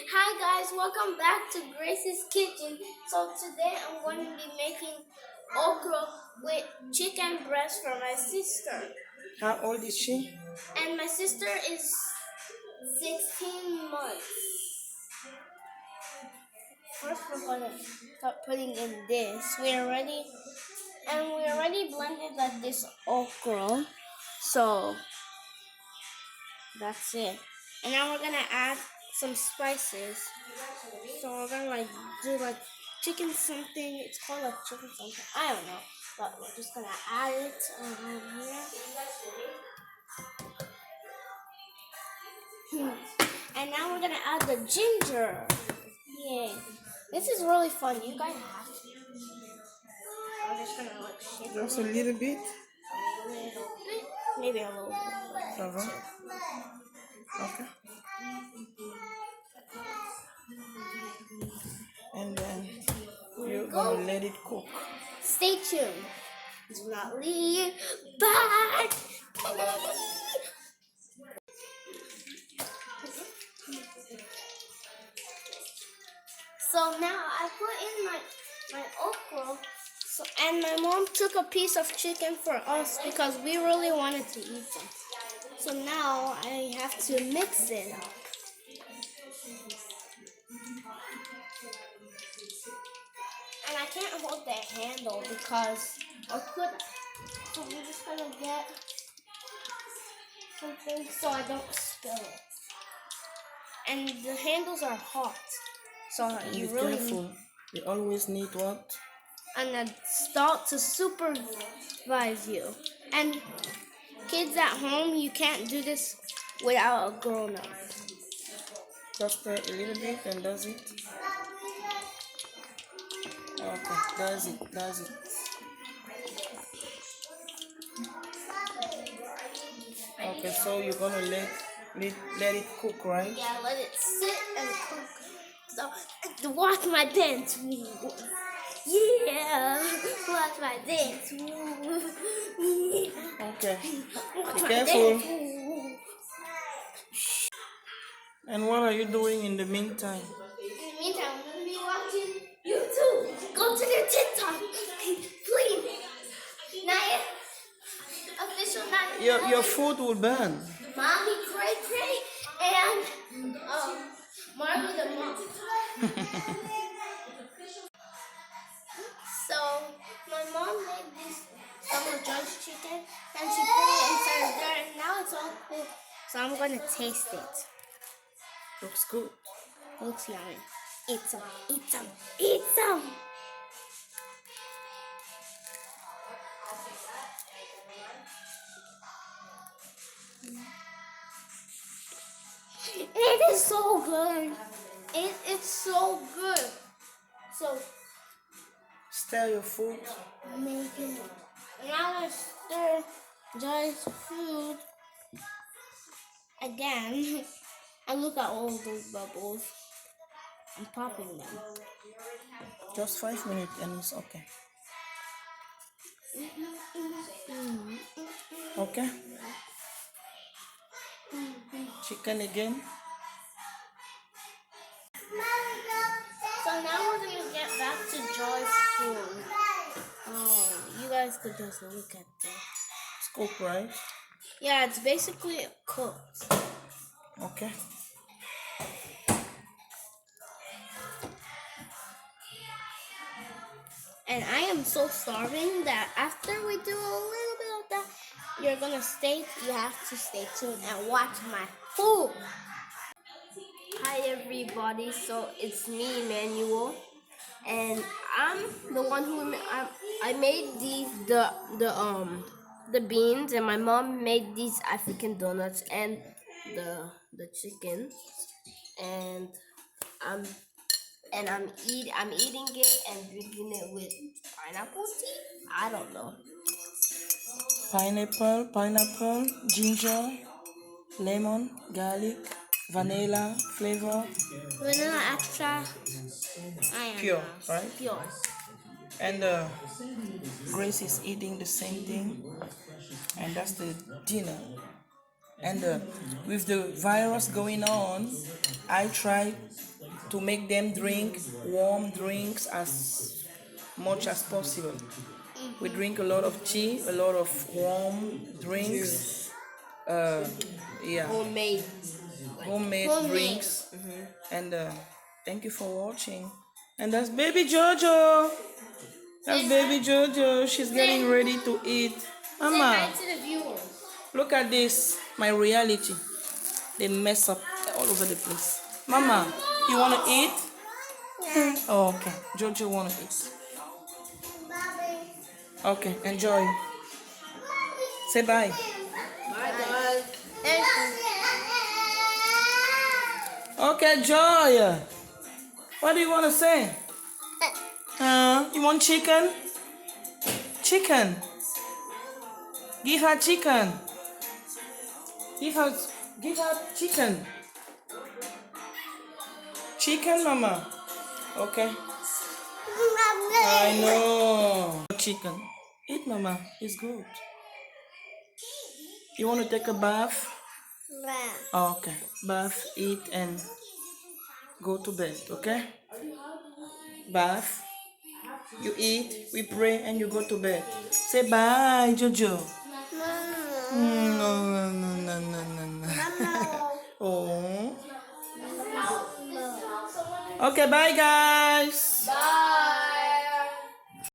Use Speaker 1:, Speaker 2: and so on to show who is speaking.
Speaker 1: Hi guys, welcome back to Grace's Kitchen. So today I'm going to be making okra with chicken breast for my sister.
Speaker 2: How old is she?
Speaker 1: And my sister is 16 months. First we're going to start putting in this. We already blended like this okra. So that's it. And now we're gonna add some spices. So we're gonna do chicken something. It's called like chicken something. I don't know. But we're just gonna add it here. And now we're gonna add the ginger. Yay. This is really fun. You guys have to. I'm just gonna shake it.
Speaker 2: Just a little bit.
Speaker 1: A little bit. Maybe a little bit.
Speaker 2: Uh-huh. Okay. And then you're gonna let it cook.
Speaker 1: Stay tuned. Do not leave. Bye. So now I put in my okra. So, and my mom took a piece of chicken for us because we really wanted to eat them. So now I have to mix it up. And I can't hold the handle because I could. So we're just gonna get something so I don't spill it. And the handles are hot. So
Speaker 2: And
Speaker 1: you
Speaker 2: be
Speaker 1: really
Speaker 2: careful. You always need what?
Speaker 1: and an adult to supervise you. And kids at home, you can't do this without a grown up.
Speaker 2: Just a little bit and does it. Okay, does it. Okay, so you're gonna let it cook, right?
Speaker 1: Yeah, let it sit and cook. So, watch my dance move. Yeah, watch my dance move. Yeah.
Speaker 2: Okay.
Speaker 1: Watch
Speaker 2: Be
Speaker 1: my
Speaker 2: careful.
Speaker 1: dance move.
Speaker 2: And what are you doing in the meantime?
Speaker 1: In the meantime, I'm gonna be watching YouTube. Go to their TikTok, please. Naya, official Naya.
Speaker 2: Your food will burn.
Speaker 1: Mommy Cray Cray and Marley the mom. So my mom made this summer judge chicken and she put it inside of there and now it's all cool. So I'm gonna taste it.
Speaker 2: Looks good.
Speaker 1: Looks yummy. Eat some, eat some, eat some. It is so good. It's so good. So
Speaker 2: Stir your food.
Speaker 1: make it. Now I stir Joy's food again. And look at all those bubbles. I'm popping them.
Speaker 2: Just 5 minutes and it's okay. Okay. Chicken again.
Speaker 1: So now we're gonna get back to Joy's food. Oh, you guys could just look at that.
Speaker 2: It's cooked, right?
Speaker 1: Yeah, it's basically cooked.
Speaker 2: Okay.
Speaker 1: And I am so starving that after we do a little bit of that, you have to stay tuned and watch my food. Hi everybody, so it's me, Emmanuel, and I'm the one I made the beans, and my mom made these African donuts and the chicken, and I'm I'm eating it and drinking it with pineapple tea. I don't know.
Speaker 2: Pineapple, ginger, lemon, garlic, vanilla flavor,
Speaker 1: Vanilla extract. I am
Speaker 2: pure, right?
Speaker 1: pure.
Speaker 2: And Grace is eating the same thing, and that's the dinner. And with the virus going on, I tried to make them drink warm drinks as much as possible. We drink a lot of tea, a lot of warm drinks. Yeah,
Speaker 1: Homemade.
Speaker 2: homemade
Speaker 1: Homemade.
Speaker 2: drinks. And thank you for watching. And that's baby Jojo. That's baby Jojo. She's getting ready to eat. Mama,
Speaker 1: Say hi to the viewers.
Speaker 2: look at this. My reality. They mess up all over the place. Mama, you wanna eat? Oh, okay. Jojo wanna eat. Okay, enjoy. Say bye.
Speaker 1: Bye, guys.
Speaker 2: Okay, Joy. What do you want to say? You want chicken? Chicken. Give her chicken. Give her chicken. Chicken, Mama. Okay. I know. Chicken. Eat, Mama. It's good. You want to take a bath? Oh, okay. Bath, eat, and go to bed, okay? Bath, you eat, we pray, and you go to bed. Say bye, Jojo. No. Oh. Okay, bye, guys.